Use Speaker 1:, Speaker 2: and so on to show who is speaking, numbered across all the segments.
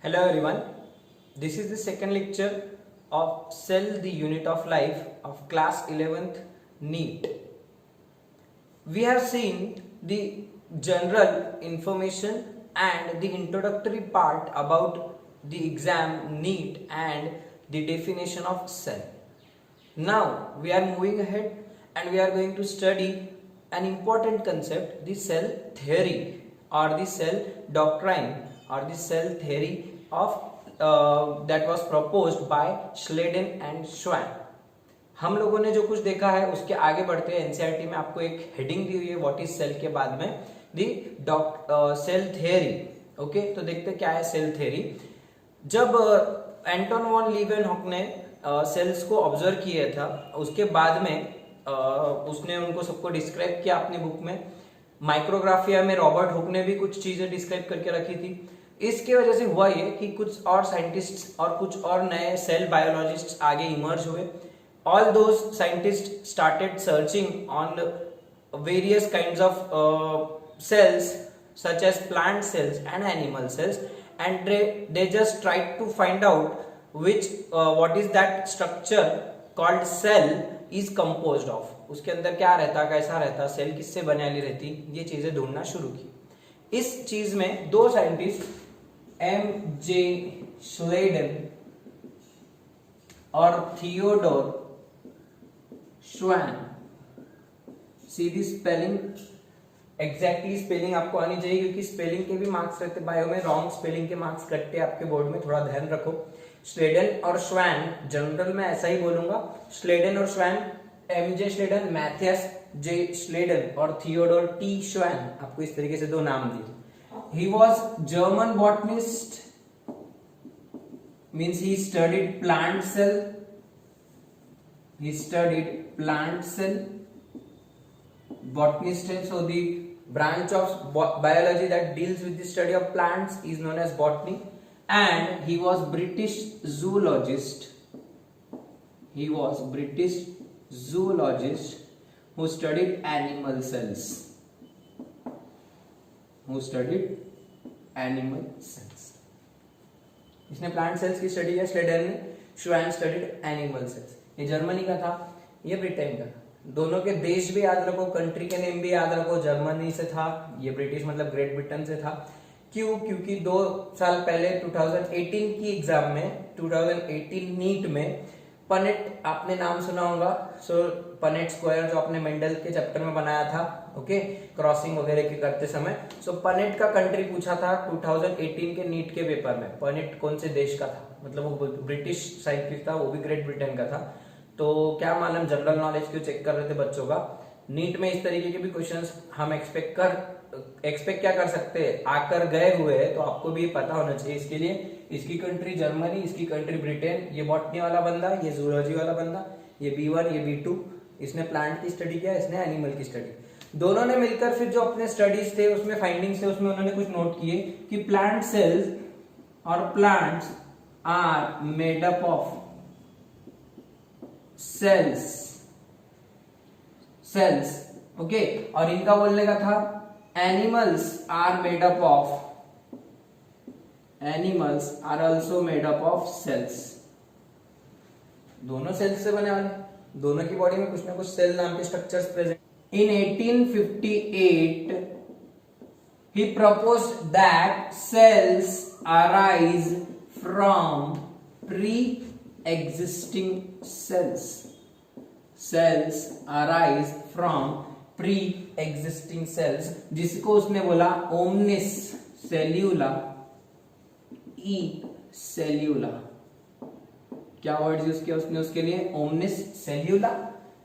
Speaker 1: Hello everyone, this is the second lecture of Cell the Unit of Life of class 11th NEET. We have seen the general information and the introductory part about the exam NEET and the definition of cell. Now we are moving ahead and we are going to study an important concept, the cell theory or the cell doctrine or the cell theory of that was proposed by Schleiden and Schwann. हम लोगों ने जो कुछ देखा है उसके आगे बढ़ते हैं। एनसीईआरटी में आपको एक हेडिंग दी हुई है व्हाट इज सेल के बाद में दी सेल थियरी। ओके, तो देखते क्या है सेल थियरी। जब एंटोन वॉन लीवेनहॉक ने सेल्स को ऑब्जर्व किया था उसके बाद में उसने उनको सबको डिस्क्राइब किया अपनी बुक में। माइक्रोग्राफिया में रॉबर्ट हुक ने भी कुछ चीजें डिस्क्राइब करके रखी थी। इसके वजह से हुआ ये कि कुछ और साइंटिस्ट और कुछ और नए सेल बायोलॉजिस्ट आगे इमर्ज हुए। All those scientist started searching on various kinds of cells such as plant cells and animal cells, and they just tried to find out which what is that structure called cell is composed of। उसके अंदर क्या रहता, कैसा रहता, cell किससे बनी रहती, ये चीजें ढूंढना शुरू की। इस चीज में दो साइंटिस्ट एम जे श्लेडन और थियोडोर श्वान, सीधी स्पेलिंग एग्जैक्टली स्पेलिंग आपको आनी चाहिए क्योंकि स्पेलिंग के भी मार्क्स रहते बायो में, रॉन्ग स्पेलिंग के मार्क्स कटते आपके बोर्ड में, थोड़ा ध्यान रखो। श्लेडन और श्वान, जनरल में ऐसा ही बोलूंगा, श्लेडन और श्वान, एम जे श्लेडन, मैथियस जे श्लेडन और थियोडोर टी श्वान, आपको इस तरीके से दो नाम दिए। He was German botanist, means he studied plant cell, he studied plant cell. Botanist, so the branch of biology that deals with the study of plants is known as botany. And he was British zoologist. He was British zoologist who studied animal cells. Who studied animal cells. इसने plant cells की study किया श्लेडन ने, श्वान studied animal cells. ये Germany का था, ये Britain का था। दोनों के देश भी याद रखो, कंट्री के नेम भी याद रखो। जर्मनी से था, ये ब्रिटिश मतलब ग्रेट ब्रिटेन से था। क्यों? क्योंकि 2 साल पहले 2018 की एग्जाम में, 2018 नीट में पनेट, आपने नाम सुना होगा। सो पनेट स्क्वायर जो आपने मेंडल के चैप्टर में बनाया था, ओके, क्रॉसिंग वगैरह के करते समय। सो पनेट का कंट्री पूछा था 2018 के नीट के पेपर में। पनेट कौन से देश का था, मतलब वो ब्रिटिश साइंटिस्ट था, वो भी ग्रेट ब्रिटेन का था। तो क्या मालूम जनरल नॉलेज क्यों चेक कर रहे थे बच्चों का। नीट में इस तरीके के भी क्वेश्चंस हम एक्सपेक्ट क्या कर सकते हैं, आकर गए हुए हैं, तो आपको भी पता होना चाहिए। इसके लिए इसकी कंट्री जर्मनी, इसकी कंट्री ब्रिटेन, ये बॉटनी वाला बंदा, ये जूलॉजी वाला बंदा, ये B1, ये B2, इसने प्लांट की स्टडी किया, इसने एनिमल की स्टडी। दोनों ने मिलकर फिर जो अपने स्टडीज थे उसमें फाइंडिंग्स थे, उसमें उन्होंने कुछ नोट किए कि प्लांट सेल्स और plants are made up of cells, okay. और इनका बोलने का था animals are made up of, animals are also made up of cells. दोनों सेल्स से बने वाले, दोनों की बॉडी में कुछ ना कुछ सेल नाम के structures present. In 1858 he proposed that cells arise from pre-existing cells. Cells arise from pre-existing cells, जिसको उसने बोला omnis cellula e cellula। क्या वर्ड यूज किया उसने उसके लिए? omnis cellula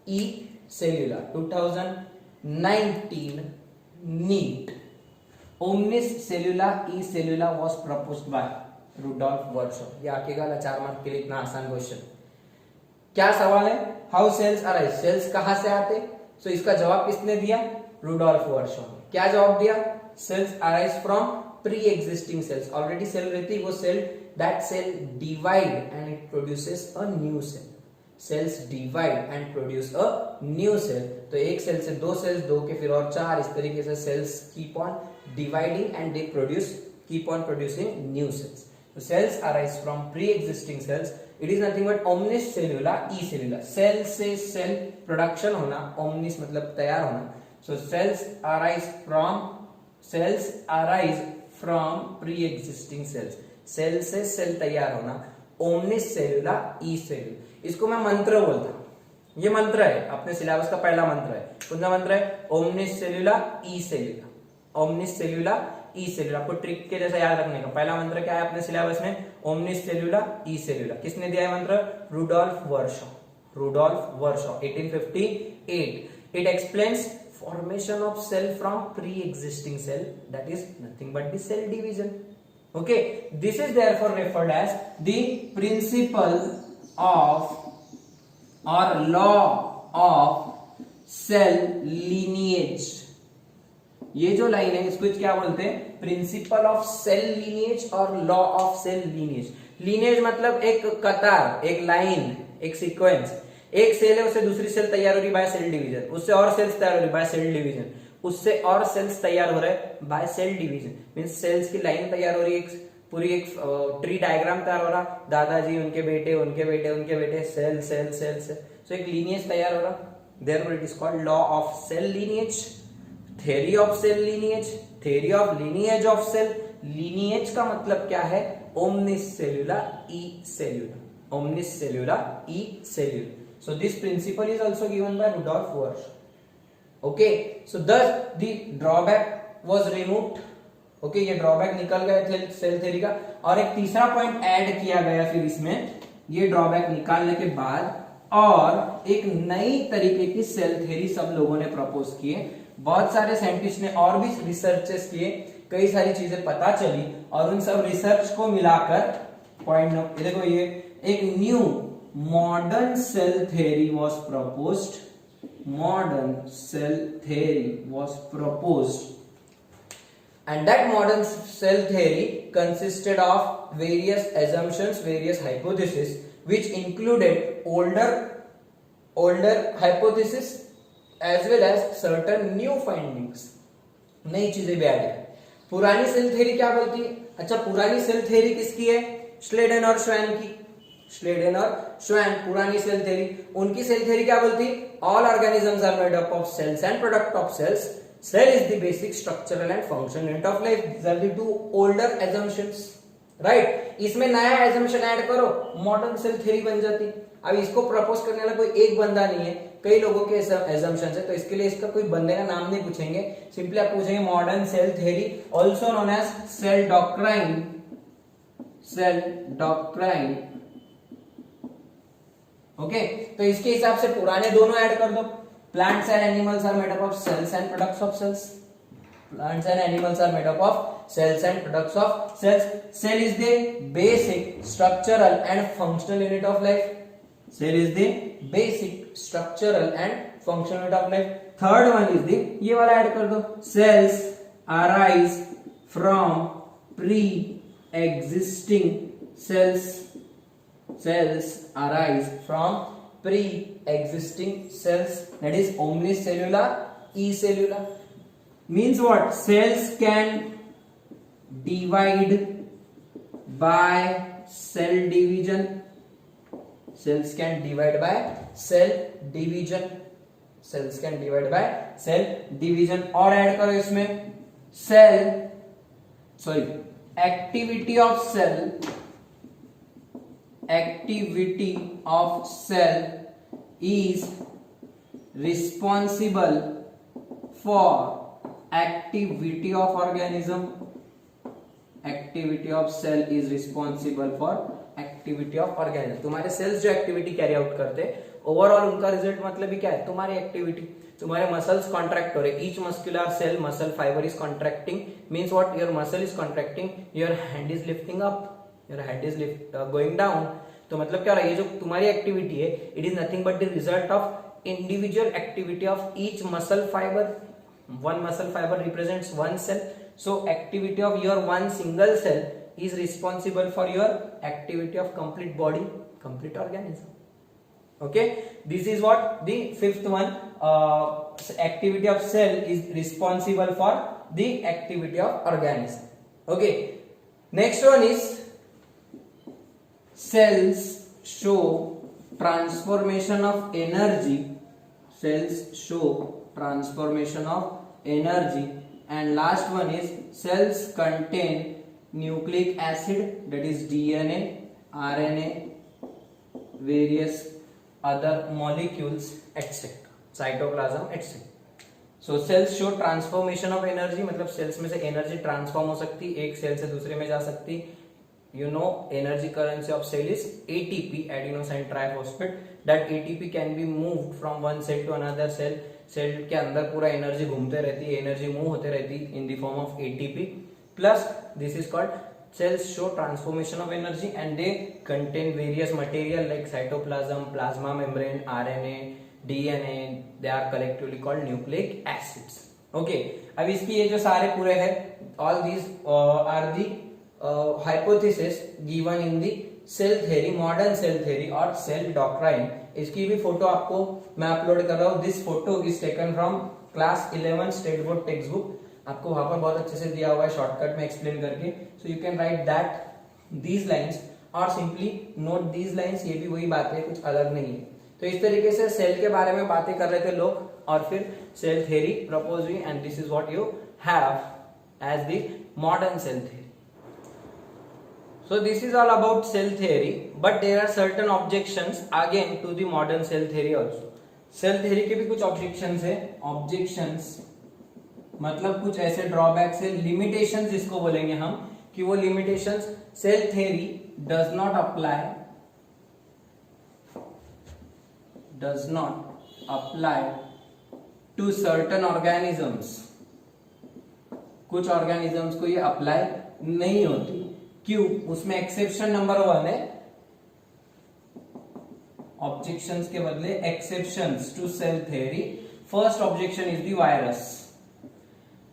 Speaker 1: e cellula। 2019 NEET omnis cellula e cellula was proposed by Rudolf Virchow. ये आके गला 4 मार्क के लिए इतना आसान क्वेश्चन। क्या सवाल है? हाउ सेल्स अराइज, सेल्स कहां से आते? सो इसका जवाब किसने दिया? रुडोल्फ वर्कशॉप ने। क्या जवाब दिया? Cells arise from pre existing cells. Already cell रहती, वो cell, that cell divide and it produces a new cell. Cells divide and produce a new cell. तो एक सेल से 2 सेल्स, 2 के फिर और 4, इस तरीके से cells keep on dividing and they produce, keep on producing new cells. So cells arise from pre-existing cells. It is nothing but omnis cellula e cellula. Cell से cell production होना, omnis मतलब तैयार होना. So cells arise from pre-existing cells. Cell से cell तैयार होना, omnis cellula e cellula. इसको मैं मंत्र बोलता हूँ. ये मंत्र है, अपने सिलेबस का पहला मंत्र है. कौन सा मंत्र है? ओमनिस सेल्यूला ई सेल्यूला. ओमनिस सेल्यूला ई सेल्यूला. आपको ट्रिक के जैसा याद रखने का. पहला मंत्र क्या है अपने सिलेबस में? ओमनिस सेल्यूला ई सेल्यूला. किसने दिया है मंत्र? Rudolf Virchow. Rudolf Virchow 1858. It explains formation of cell from pre-existing cell, that is nothing but the cell division. Okay, this is therefore referred as the principle of or law of cell lineage. ये जो line है इसको क्या बोलते हैं? Principle of cell lineage और law of cell lineage. Lineage मतलब एक कतार, एक लाइन, एक सीक्वेंस. एक सेल है, उससे दूसरी सेल तैयार हो रही बाय सेल डिवीजन, उससे और सेल्स तैयार हो रही बाय सेल डिवीजन, उससे और सेल्स तैयार हो रहे by cell division. Means cells की लाइन तैयार हो रही है, पूरी एक ट्री डायग्राम तैयार हो रहा. दादाजी, उनके बेटे, उनके बेटे, उनके बेटे, cell cell cell cell. So एक लीनिएज तैयार हो रहा. Therefore it is called law of cell lineage. Theory of cell lineage, theory of lineage of cell. Lineage का मतलब क्या है? ओमनिस सेल्यूला ई सेल्यूला. ओमनिस सेल्यूला ई सेल्यूला. So this principle is also given by Rudolf Worsch. Okay, so thus the drawback was removed. Okay, ये drawback निकल गया सेल थ्योरी का. और एक तीसरा पॉइंट ऐड किया गया फिर इसमें, ये drawback निकालने के बाद, और एक नई तरीके की सेल थ्योरी सब लोगों ने प्रपोज किए. बहुत सारे साइंटिस्ट ने और भी रिसर्चेस किए, कई सारी चीजें पता चली, और उन सब रिसर्च को मिलाकर पॉइंट देखो, ये एक new modern cell theory was proposed. Modern cell theory was proposed, and that modern cell theory consisted of various assumptions, various hypotheses, which included older hypothesis as well as certain new findings. नई चीजें भी add है. पुरानी cell theory क्या बोलती है? अच्छा, पुरानी सेल थ्योरी किसकी है? श्लेडन और श्वैन की. श्लेडन और श्वैन पुरानी सेल थ्योरी. उनकी सेल थ्योरी क्या बोलती? All organisms are made up of cells and product of cells. Cell is the basic structural and functional unit of life. These are the two older assumptions. Right, इसमें नया assumption add करो, modern cell theory बन जाती. अब इसको propose करने वाला कोई एक बंदा नहीं है, कई लोगों के एजम्पशंस है, तो इसके लिए इसका कोई बंदे का नाम नहीं पूछेंगे. सिंपली आप पूछेंगे modern cell theory, also known as cell doctrine. Cell doctrine. Okay, तो इसके हिसाब से पुराने दोनों ऐड कर दो. Plants and animals are made up of cells and products of cells. Plants and animals are made up of cells and products of cells. Cell is the basic structural and functional unit of life. Cell is the basic structural and functional unit of life. Third one is the, ये वाला add कर दो. Cells arise from pre-existing cells. Cells arise from pre-existing cells. That is omnis cellula, e cellula. Means what? Cells can divide by cell division. Cells can divide by cell division. Cells can divide by cell division. और add करो इसमें activity of cell. Activity of cell is responsible for activity of organism. Activity of cell is responsible for activity of organism. तुम्हारे sales जो activity carry out करते हैं, overall उनका result मतलब भी क्या है? तुम्हारी एक्टिविटी. तुम्हारे मसल्स कॉन्ट्रैक्ट हो रहे, each muscular cell muscle fibre is contracting. Means what? Your muscle is contracting, your hand is lifting up, your hand is going down. तो मतलब क्या हो रहा है? ये जो तुम्हारी एक्टिविटी है, it is nothing but the result of individual activity of each muscle fibre. One muscle fiber represents one cell. So activity of your one single cell is responsible for your activity of complete body, complete organism. Okay, this is what the fifth one. Activity of cell is responsible for the activity of organism. Okay, next one is cells show transformation of energy, cells show transformation of energy, and last one is cells contain nucleic acid, that is DNA, RNA, various other molecules etc, cytoplasm etc. So cells show transformation of energy, मतलब cells में से energy transform हो सकती, एक cell से दूसरे में जा सकती. You know energy currency of cell is ATP, adenosine triphosphate. That ATP can be moved from one cell to another cell. Cell के अंदर पूरा एनर्जी घूमते रहती है, एनर्जी मूव होते रहती in the form of ATP plus this is called cells show transformation of energy and they contain various material like cytoplasm, plasma membrane, RNA, DNA. They are collectively called nucleic acids. Okay, अब इसकी ये जो सारे पूरे हैं, all these are the hypothesis given in the cell theory, modern cell theory or cell doctrine. इसकी भी photo आपको मैं अपलोड कर रहा हूँ. This photo is taken from class 11 state board text book. आपको वहां पर बहुत अच्छे से दिया हुआ है शॉर्टकट में एक्सप्लेन करके. So you can write that these lines और सिंपली नोट दीज लाइंस. ये भी वही बात है, कुछ अलग नहीं है. तो इस तरीके से सेल के बारे में बातें कर रहे थे लोग और फिर सेल थ्योरी प्रपोज हुई and this is what you have as the modern cell theory. So this is all about cell theory, but there are certain objections again to the modern cell theory also. Cell theory के भी कुछ objections है. Objections मतलब कुछ ऐसे drawbacks है, limitations जिसको बोलेंगे हम, कि वो limitations cell theory does not apply to certain organisms. कुछ ऑर्गेनिजम्स को ये अप्लाई नहीं होती. क्यों? उसमें एक्सेप्शन नंबर 1 है. ऑब्जेक्शंस के बदले exceptions to cell theory. First objection is the virus.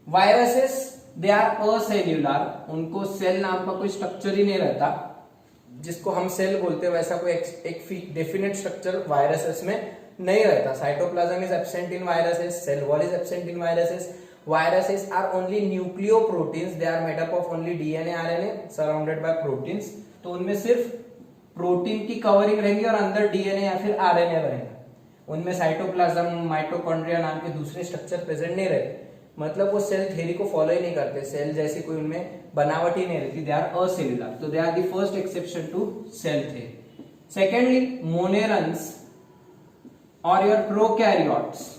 Speaker 1: Viruses they are acellular. उनको सेल नाम का कोई स्ट्रक्चर ही नहीं रहता. जिसको हम सेल बोलते हैं वैसा कोई एक डेफिनेट स्ट्रक्चर वायरसेस में नहीं रहता. Cytoplasm is absent in viruses, cell wall is absent in viruses. Viruses are only nucleoproteins. They are made up of only DNA, RNA surrounded by proteins. तो उनमें सिर्फ प्रोटीन की कवरिंग रहेगी और अंदर डीएनए या फिर आरएनए रहेगा. उनमें साइटोप्लाज्म, माइटोकॉन्ड्रिया नाम के दूसरे स्ट्रक्चर प्रेजेंट नहीं रहते. मतलब वो सेल थ्योरी को फॉलो ही नहीं करते. सेल जैसी कोई उनमें बनावट ही नहीं रहती. They are acellular. तो they are the first exception to cell theory. Secondly, monerans और your prokaryotes.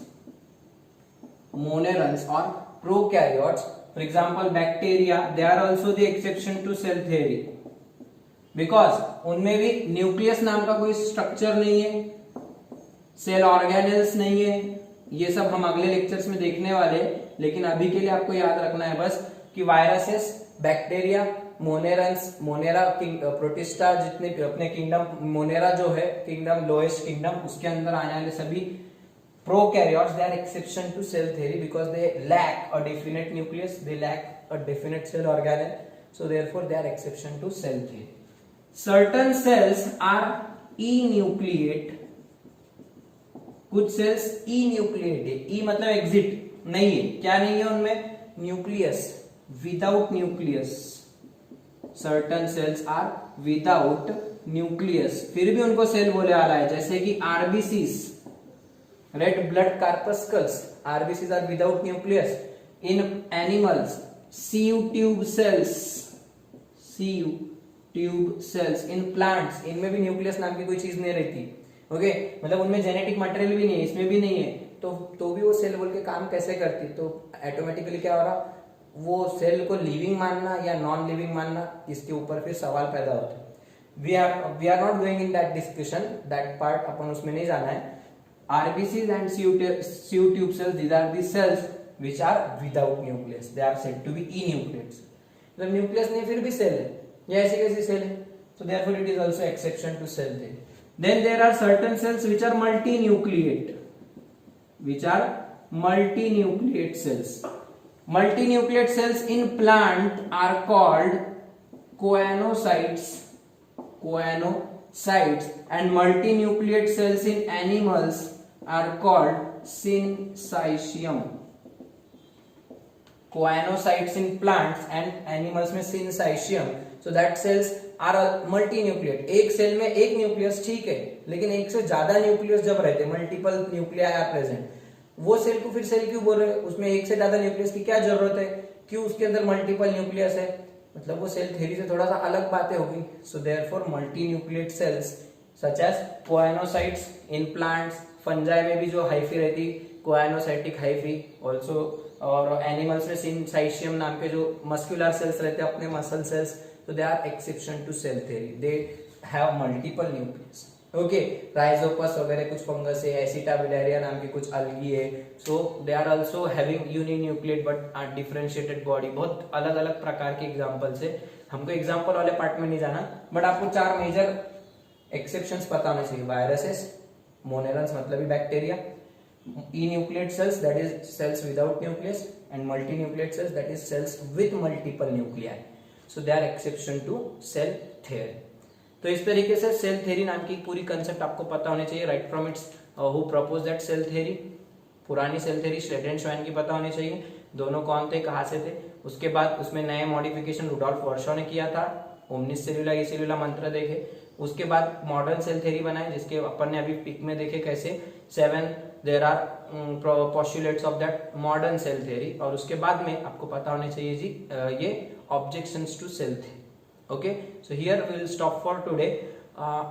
Speaker 1: Monerans or prokaryotes, for example bacteria, they are also the exception to cell theory because उनमें भी न्यूक्लियस नाम का कोई structure नहीं है, cell organelles नहीं है. ये सब हम अगले लेक्चर्स में देखने वाले हैं. लेकिन अभी के लिए आपको याद रखना है बस कि viruses, bacteria, monerans, Monera, protista, जितने अपने किंगडम, मोनेरा जो है किंगडम, लोएस्ट किंगडम, उसके अंदर आने वाले सभी prokaryotes, they are exception to cell theory because they lack a definite nucleus, they lack a definite cell organelle, so therefore they are exception to cell theory. Certain cells are enucleate. कुछ cells enucleate है. e मतलब exit नहीं है. क्या नहीं है उनमें? Nucleus. without nucleus. certain cells are without nucleus. फिर भी उनको सेल बोले आ रहा है, जैसे कि RBCs, red blood corpuscles. RBCs are without nucleus. In animals, sieve tube cells. sieve tube cells. In plants, इनमें भी न्यूक्लियस नाम की कोई चीज नहीं रहती. ओके, मतलब उनमें जेनेटिक मटेरियल भी नहीं है, इसमें भी नहीं है. तो भी वो सेल बोल के काम कैसे करती? तो ऑटोमेटिकली क्या हो रहा, वो सेल को लिविंग मानना या नॉन लिविंग मानना, इसके ऊपर फिर सवाल पैदा होता है. We are not going in that discussion. That part अपन उसमें नहीं जाना है. RBCs and sieve tube cells, these are the cells which are without nucleus. They are said to be enucleates. जब न्यूक्लियस नहीं फिर भी सेल है, ये ऐसी कैसी सेल है? So therefore it is also exception to cell theory. Then there are certain cells which are multinucleate. Which are multinucleate cells. Multinucleate cells in plant are called choanocytes. Choanocytes. And multinucleate cells in animals are called syncytium. Choanocytes in plants and animals में syncytium. So that cells are multinucleate. एक cell में एक nucleus ठीक है, लेकिन एक से ज्यादा न्यूक्लियस जब रहते, मल्टीपल न्यूक्लियाई आर प्रेजेंट, वो सेल को फिर सेल क्यों बोल रहे हैं? उसमें एक से ज्यादा न्यूक्लियस की क्या जरूरत है? क्यों उसके अंदर मल्टीपल न्यूक्लियस है? मतलब वो सेल थ्योरी से थोड़ा सा अलग बातें होगी। So therefore multinucleate cells such as coenocytes in plants, fungi में भी जो हाइफी रहती, कोएनोसाइटिक हाइफी ऑल्सो, और एनिमल्स में सिनसाइशियम नाम के जो मस्कुलर सेल्स रहते हैं, अपने मसल सेल्स, तो they are exception to cell theory, they have multiple nucleus. Okay, Rhizopus वगैरह कुछ फंगस है, एसिटाबिलारिया नाम की कुछ अलगी है, so they are also having uninucleate but are differentiated body. बहुत अलग अलग प्रकार के एग्जांपल्स है, हमको एग्जांपल वाले पार्ट में नहीं जाना, बट आपको 4 मेजर एक्सेप्शंस पता होने चाहिए। वायरसेस, मोनेरन्स मतलब bacteria, enucleate cells that is cells without nucleus, and multinucleate cells that is cells with multiple nuclei, so they are exception to cell theory। तो इस तरीके से सेल थ्योरी नाम की पूरी कंसेप्ट आपको पता होनी चाहिए, right from its who propose that cell theory. पुरानी सेल थ्योरी श्लेडेनशवाइन की पता होनी चाहिए, दोनों कौन थे, कहाँ से थे। उसके बाद उसमें नए मॉडिफिकेशन रुडोल्फ वर्शॉ ने किया था, ओमनिस सेल्यूला ई सेल्यूला मंत्र देखे। उसके बाद मॉडर्न सेल थ्योरी बनाए, जिसके अपन ने अभी पिक में देखे कैसे 7 there are postulates of that modern cell theory. और उसके बाद में आपको पता होने चाहिए जी ये objections to cell theory. Okay, so here we will stop for today.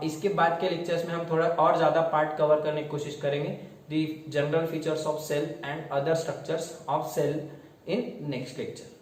Speaker 1: इसके बाद के लेक्चर्स में हम थोड़ा और ज्यादा पार्ट कवर करने की कोशिश करेंगे, the general features of cell and other structures of cell in next lecture.